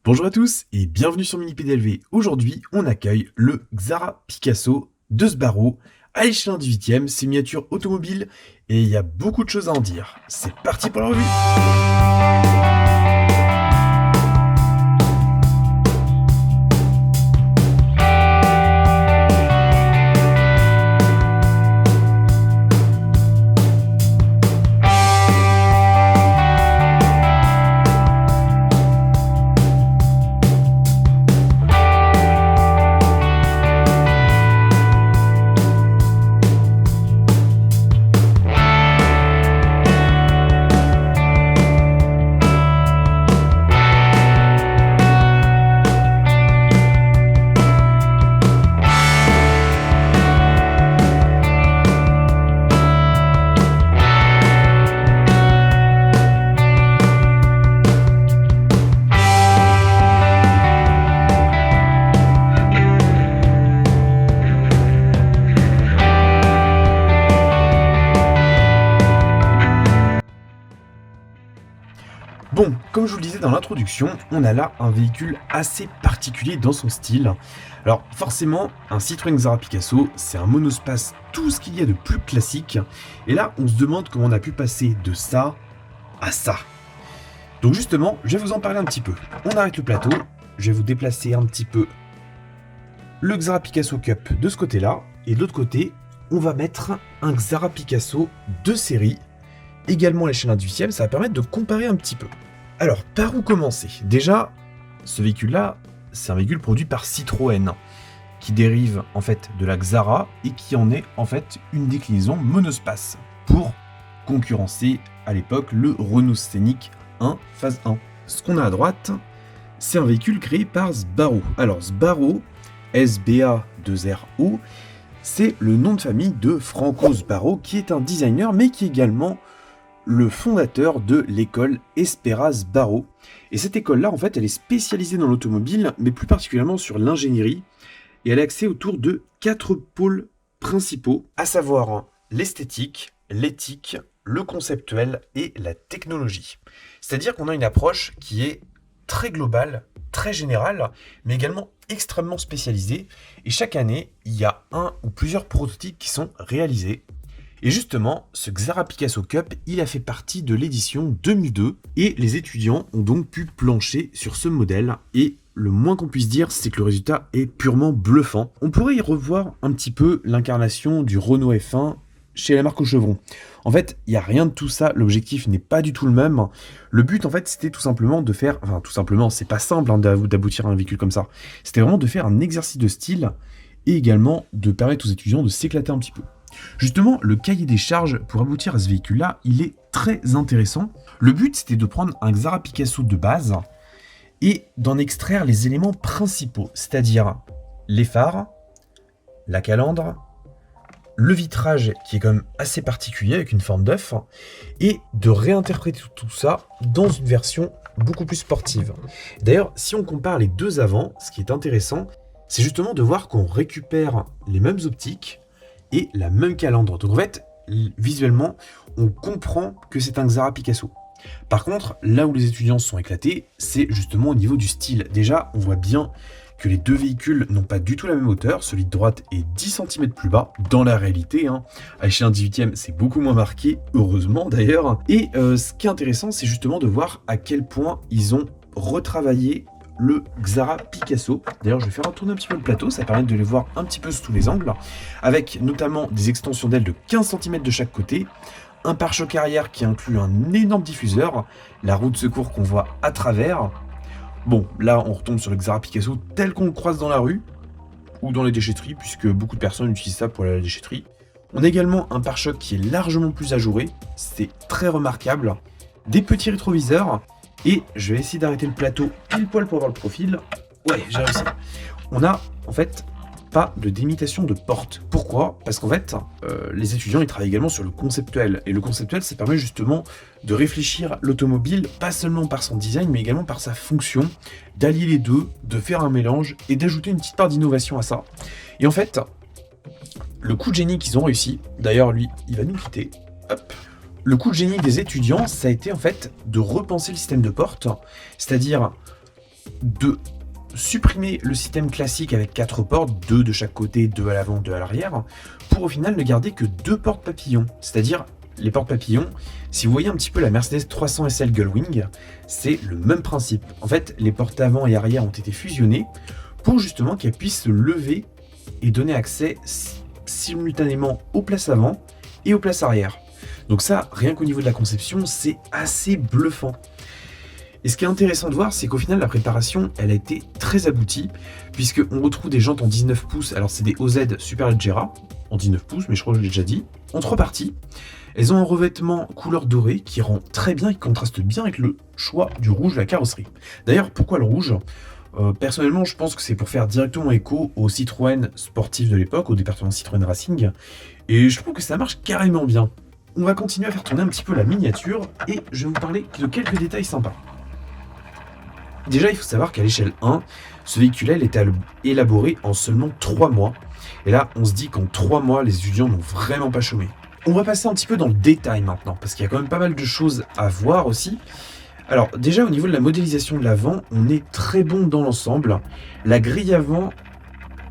Bonjour à tous et bienvenue sur Mini PDLV. Aujourd'hui, on accueille le Xara Picasso de Sbarro à l'échelon 18e, c'est miniature automobile et il y a beaucoup de choses à en dire. C'est parti pour la revue. Bon, comme je vous le disais dans l'introduction, on a là un véhicule assez particulier dans son style. Alors forcément, un Citroën Xara Picasso, c'est un monospace, tout ce qu'il y a de plus classique. Et là, on se demande comment on a pu passer de ça à ça. Donc justement, je vais vous en parler un petit peu. On arrête le plateau, je vais vous déplacer un petit peu le Xara Picasso Cup de ce côté-là. Et de l'autre côté, on va mettre un Xara Picasso de série, également à l'échelle 18e, ça va permettre de comparer un petit peu. Alors, par où commencer? Déjà, ce véhicule-là, c'est un véhicule produit par Citroën, qui dérive en fait de la Xara et qui en est en fait une déclinaison monospace pour concurrencer à l'époque le Renault Scénic 1 phase 1. Ce qu'on a à droite, c'est un véhicule créé par Sbarro. Alors Sbarro, SBA2RO, c'est le nom de famille de Franco Sbarro, qui est un designer mais qui est également le fondateur de l'école Espera Sbarro. Et cette école-là, en fait, elle est spécialisée dans l'automobile, mais plus particulièrement sur l'ingénierie, et elle est axée autour de 4 pôles principaux, à savoir l'esthétique, l'éthique, le conceptuel et la technologie. C'est-à-dire qu'on a une approche qui est très globale, très générale, mais également extrêmement spécialisée, et chaque année, il y a un ou plusieurs prototypes qui sont réalisés. Et justement, ce Xara Picasso Cup, il a fait partie de l'édition 2002 et les étudiants ont donc pu plancher sur ce modèle et le moins qu'on puisse dire, c'est que le résultat est purement bluffant. On pourrait y revoir un petit peu l'incarnation du Renault F1 chez la marque au chevron. En fait, il n'y a rien de tout ça, l'objectif n'est pas du tout le même. Le but, en fait, c'était tout simplement de faire... Enfin, tout simplement, c'est pas simple d'aboutir à un véhicule comme ça. C'était vraiment de faire un exercice de style et également de permettre aux étudiants de s'éclater un petit peu. Justement, le cahier des charges pour aboutir à ce véhicule-là, il est très intéressant. Le but, c'était de prendre un Xara Picasso de base et d'en extraire les éléments principaux, c'est-à-dire les phares, la calandre, le vitrage qui est quand même assez particulier avec une forme d'œuf, et de réinterpréter tout ça dans une version beaucoup plus sportive. D'ailleurs, si on compare les deux avant, ce qui est intéressant, c'est justement de voir qu'on récupère les mêmes optiques, et la même calandre. Donc en fait, visuellement, on comprend que c'est un Xara Picasso. Par contre, là où les étudiants se sont éclatés, c'est justement au niveau du style. Déjà, on voit bien que les deux véhicules n'ont pas du tout la même hauteur. Celui de droite est 10 cm plus bas. Dans la réalité, à l'échelle 18e, c'est beaucoup moins marqué, heureusement d'ailleurs. Et ce qui est intéressant, c'est justement de voir à quel point ils ont retravaillé le Xara Picasso. D'ailleurs, je vais faire tourner un petit peu le plateau, ça permet de les voir un petit peu sous tous les angles, avec notamment des extensions d'ailes de 15 cm de chaque côté, un pare-choc arrière qui inclut un énorme diffuseur, la roue de secours qu'on voit à travers. Bon, là, on retombe sur le Xara Picasso tel qu'on le croise dans la rue, ou dans les déchetteries, puisque beaucoup de personnes utilisent ça pour la déchetterie. On a également un pare-choc qui est largement plus ajouré, c'est très remarquable, des petits rétroviseurs. Et je vais essayer d'arrêter le plateau pile poil pour avoir le profil. Ouais, j'ai réussi. On a en fait pas de délimitation de porte. Pourquoi? Parce qu'en fait, les étudiants ils travaillent également sur le conceptuel. Et le conceptuel, ça permet justement de réfléchir l'automobile, pas seulement par son design, mais également par sa fonction, d'allier les deux, de faire un mélange et d'ajouter une petite part d'innovation à ça. Et en fait, le coup de génie qu'ils ont réussi, d'ailleurs lui, il va nous quitter, hop. Le coup de génie des étudiants, ça a été en fait de repenser le système de porte, c'est-à-dire de supprimer le système classique avec 4 portes, 2 de chaque côté, 2 à l'avant, 2 à l'arrière, pour au final ne garder que 2 portes papillons. C'est-à-dire, les portes papillons, si vous voyez un petit peu la Mercedes 300 SL Gullwing, c'est le même principe. En fait, les portes avant et arrière ont été fusionnées pour justement qu'elles puissent se lever et donner accès simultanément aux places avant et aux places arrière. Donc ça, rien qu'au niveau de la conception, c'est assez bluffant. Et ce qui est intéressant de voir, c'est qu'au final, la préparation, elle a été très aboutie, puisqu'on retrouve des jantes en 19 pouces, alors c'est des OZ Superleggera, en 19 pouces, mais je crois que je l'ai déjà dit, en 3 parties. Elles ont un revêtement couleur dorée qui rend très bien et qui contraste bien avec le choix du rouge de la carrosserie. D'ailleurs, pourquoi le rouge ? Personnellement, je pense que c'est pour faire directement écho au Citroën sportif de l'époque, au département Citroën Racing, et je trouve que ça marche carrément bien. On va continuer à faire tourner un petit peu la miniature, et je vais vous parler de quelques détails sympas. Déjà, il faut savoir qu'à l'échelle 1, ce véhicule-là était élaboré en seulement 3 mois. Et là, on se dit qu'en 3 mois, les étudiants n'ont vraiment pas chômé. On va passer un petit peu dans le détail maintenant, parce qu'il y a quand même pas mal de choses à voir aussi. Alors, déjà, au niveau de la modélisation de l'avant, on est très bon dans l'ensemble. La grille avant,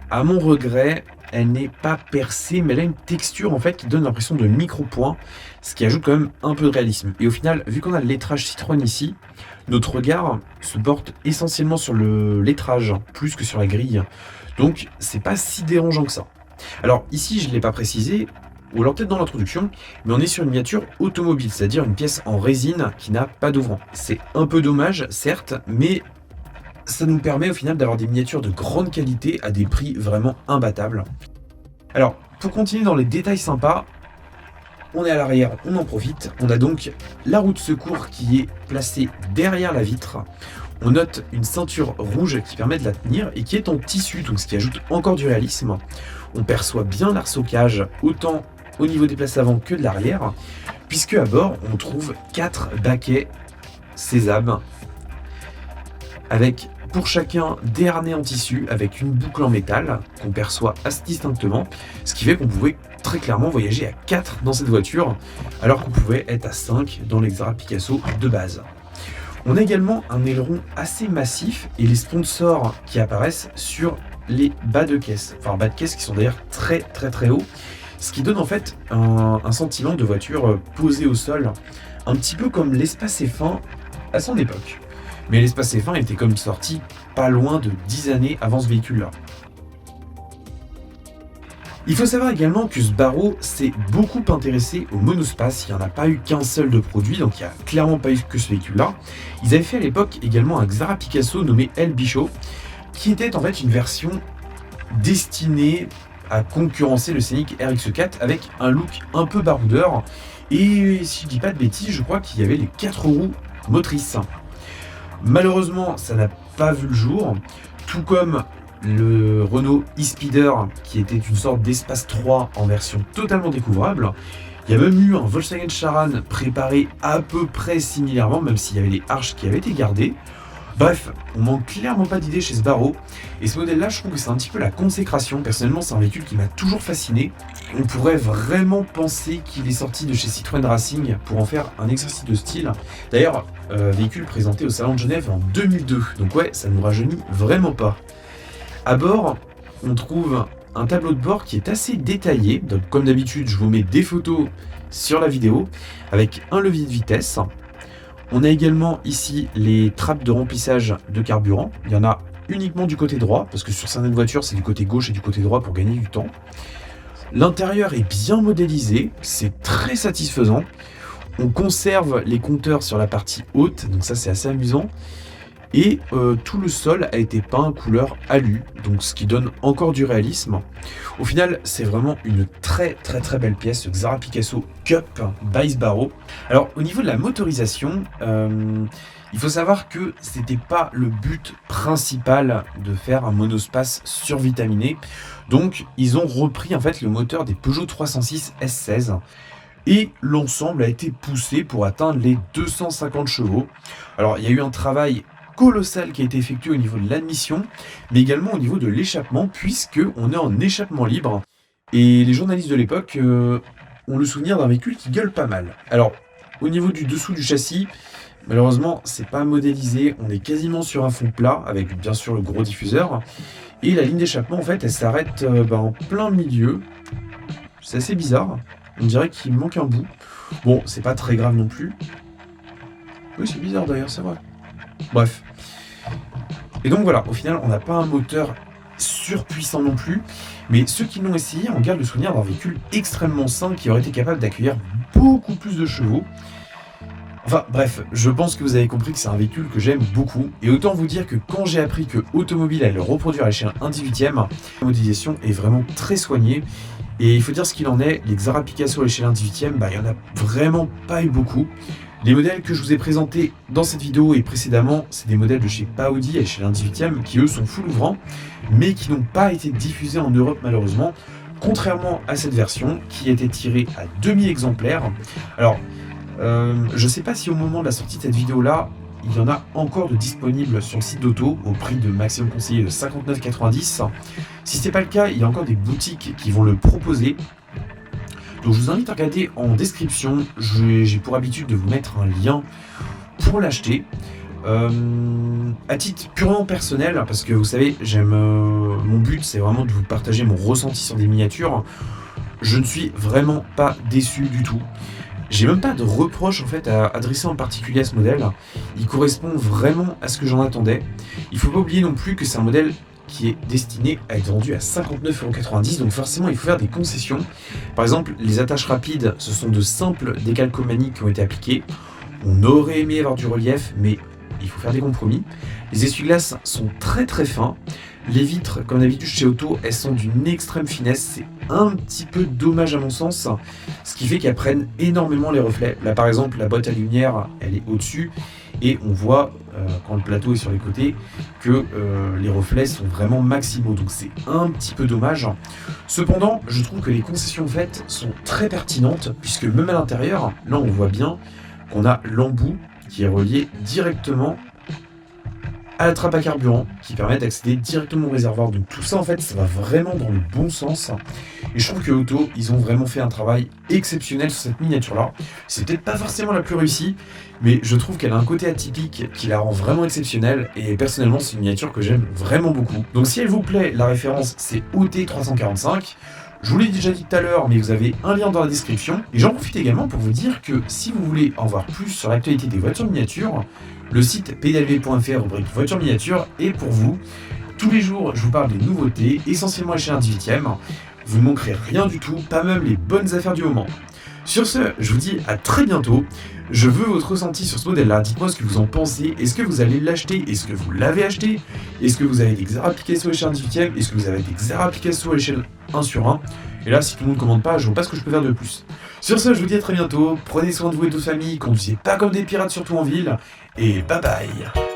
à mon regret, elle n'est pas percée, mais elle a une texture en fait qui donne l'impression de micro-points, ce qui ajoute quand même un peu de réalisme. Et au final, vu qu'on a le lettrage Citroën ici, notre regard se porte essentiellement sur le lettrage, plus que sur la grille. Donc, c'est pas si dérangeant que ça. Alors, ici, je ne l'ai pas précisé, ou alors peut-être dans l'introduction, mais on est sur une miniature automobile, c'est-à-dire une pièce en résine qui n'a pas d'ouvrant. C'est un peu dommage, certes, mais ça nous permet au final d'avoir des miniatures de grande qualité à des prix vraiment imbattables. Alors, pour continuer dans les détails sympas, on est à l'arrière, on en profite. On a donc la roue de secours qui est placée derrière la vitre. On note une ceinture rouge qui permet de la tenir et qui est en tissu, donc ce qui ajoute encore du réalisme. On perçoit bien l'arsocage, autant au niveau des places avant que de l'arrière, puisque à bord, on trouve 4 baquets sésame, avec pour chacun des harnais en tissu, avec une boucle en métal, qu'on perçoit assez distinctement, ce qui fait qu'on pouvait très clairement voyager à 4 dans cette voiture, alors qu'on pouvait être à 5 dans l'Xterra Picasso de base. On a également un aileron assez massif et les sponsors qui apparaissent sur les bas de caisse. Enfin, bas de caisse qui sont d'ailleurs très hauts, ce qui donne en fait un sentiment de voiture posée au sol, un petit peu comme l'Espace F1 à son époque. Mais l'Espace F1 était comme sorti pas loin de 10 années avant ce véhicule-là. Il faut savoir également que ce Barrow s'est beaucoup intéressé au monospace, il n'y en a pas eu qu'un seul de produit, donc il n'y a clairement pas eu que ce véhicule-là. Ils avaient fait à l'époque également un Xterra Picasso nommé El Bicho, qui était en fait une version destinée à concurrencer le Scénic RX4 avec un look un peu baroudeur, et si je dis pas de bêtises, je crois qu'il y avait les 4 roues motrices. Malheureusement, ça n'a pas vu le jour, tout comme le Renault e-Speeder, qui était une sorte d'Espace 3 en version totalement découvrable. Il y a même eu un Volkswagen Charan préparé à peu près similairement, même s'il y avait les arches qui avaient été gardées. Bref, on manque clairement pas d'idées chez ce Barrow, et ce modèle-là, je trouve que c'est un petit peu la consécration. Personnellement, c'est un véhicule qui m'a toujours fasciné. On pourrait vraiment penser qu'il est sorti de chez Citroën Racing pour en faire un exercice de style. D'ailleurs, véhicule présenté au Salon de Genève en 2002, donc ouais, ça ne nous rajeunit vraiment pas. À bord, on trouve un tableau de bord qui est assez détaillé, donc comme d'habitude, je vous mets des photos sur la vidéo, avec un levier de vitesse. On a également ici les trappes de remplissage de carburant. Il y en a uniquement du côté droit, parce que sur certaines voitures, c'est du côté gauche et du côté droit pour gagner du temps. L'intérieur est bien modélisé, c'est très satisfaisant. On conserve les compteurs sur la partie haute, donc ça c'est assez amusant. Et tout le sol a été peint en couleur alu, donc ce qui donne encore du réalisme. Au final, c'est vraiment une très belle pièce, ce Xterra Picasso Cup by Barrow. Alors au niveau de la motorisation, il faut savoir que c'était pas le but principal de faire un monospace survitaminé. Donc ils ont repris en fait le moteur des Peugeot 306 S16. Et l'ensemble a été poussé pour atteindre les 250 chevaux. Alors il y a eu un travail colossal qui a été effectué au niveau de l'admission, mais également au niveau de l'échappement, puisque on est en échappement libre. Et les journalistes de l'époque ont le souvenir d'un véhicule qui gueule pas mal. Alors, Au niveau du dessous du châssis, malheureusement, c'est pas modélisé. On est quasiment sur un fond plat, avec bien sûr le gros diffuseur. Et la ligne d'échappement, en fait, elle s'arrête en plein milieu. C'est assez bizarre. On dirait qu'il manque un bout. Bon, c'est pas très grave non plus. Oui, c'est bizarre d'ailleurs, c'est vrai. Bref. Et donc voilà, au final, on n'a pas un moteur surpuissant non plus. Mais ceux qui l'ont essayé en gardent le souvenir d'un véhicule extrêmement sain qui aurait été capable d'accueillir beaucoup plus de chevaux. Enfin bref, je pense que vous avez compris que c'est un véhicule que j'aime beaucoup, et autant vous dire que quand j'ai appris que Automobile allait le reproduire à l'échelle 1/18, la modélisation est vraiment très soignée, et il faut dire ce qu'il en est, les Xara Picasso à l'échelle 1/18, il n'y en a vraiment pas eu beaucoup. Les modèles que je vous ai présentés dans cette vidéo et précédemment, c'est des modèles de chez Audi à l'échelle 1/18 qui eux sont full ouvrants, mais qui n'ont pas été diffusés en Europe malheureusement, contrairement à cette version qui a été tirée à demi-exemplaire. Alors, je ne sais pas si au moment de la sortie de cette vidéo-là, il y en a encore de disponibles sur le site d'Auto au prix de maximum conseillé de 59,90 €. Si ce n'est pas le cas, il y a encore des boutiques qui vont le proposer. Donc je vous invite à regarder en description, j'ai pour habitude de vous mettre un lien pour l'acheter. À titre purement personnel, parce que vous savez, mon but c'est vraiment de vous partager mon ressenti sur des miniatures, je ne suis vraiment pas déçu du tout. J'ai même pas de reproche en fait à adresser en particulier à ce modèle, il correspond vraiment à ce que j'en attendais. Il faut pas oublier non plus que c'est un modèle qui est destiné à être vendu à 59,90 €, donc forcément il faut faire des concessions. Par exemple, les attaches rapides, ce sont de simples décalcomanies qui ont été appliquées. On aurait aimé avoir du relief, mais il faut faire des compromis. Les essuie-glaces sont très très fins. Les vitres, comme d'habitude chez Auto, elles sont d'une extrême finesse. C'est un petit peu dommage à mon sens, ce qui fait qu'elles prennent énormément les reflets. Là par exemple, la boîte à lumière, elle est au-dessus, et on voit, quand le plateau est sur les côtés, que les reflets sont vraiment maximaux, donc c'est un petit peu dommage. Cependant, je trouve que les concessions faites sont très pertinentes, puisque même à l'intérieur, là on voit bien qu'on a l'embout qui est relié directement à la trappe à carburant qui permet d'accéder directement au réservoir. Donc tout ça en fait, ça va vraiment dans le bon sens. Et je trouve que Auto, ils ont vraiment fait un travail exceptionnel sur cette miniature là. C'est peut-être pas forcément la plus réussie, mais je trouve qu'elle a un côté atypique qui la rend vraiment exceptionnelle, et personnellement c'est une miniature que j'aime vraiment beaucoup. Donc si elle vous plaît, la référence c'est OT345. Je vous l'ai déjà dit tout à l'heure, mais vous avez un lien dans la description. Et j'en profite également pour vous dire que si vous voulez en voir plus sur l'actualité des voitures miniatures, le site pedalv.fr rubrique voitures miniatures est pour vous. Tous les jours, je vous parle des nouveautés, essentiellement à l'échelle 1/18. Vous ne manquerez rien du tout, pas même les bonnes affaires du moment. Sur ce, je vous dis à très bientôt. Je veux votre ressenti sur ce modèle-là. Dites-moi ce que vous en pensez. Est-ce que vous allez l'acheter? Est-ce que vous l'avez acheté? Est-ce que vous avez des Xara Picasso à l'échelle 1/18? Est-ce que vous avez des Xara Picasso à l'échelle 1/1? Et là, si tout le monde ne commande pas, je vois pas ce que je peux faire de plus. Sur ce, je vous dis à très bientôt. Prenez soin de vous et de votre famille. Conduisez pas comme des pirates, surtout en ville. Et bye bye.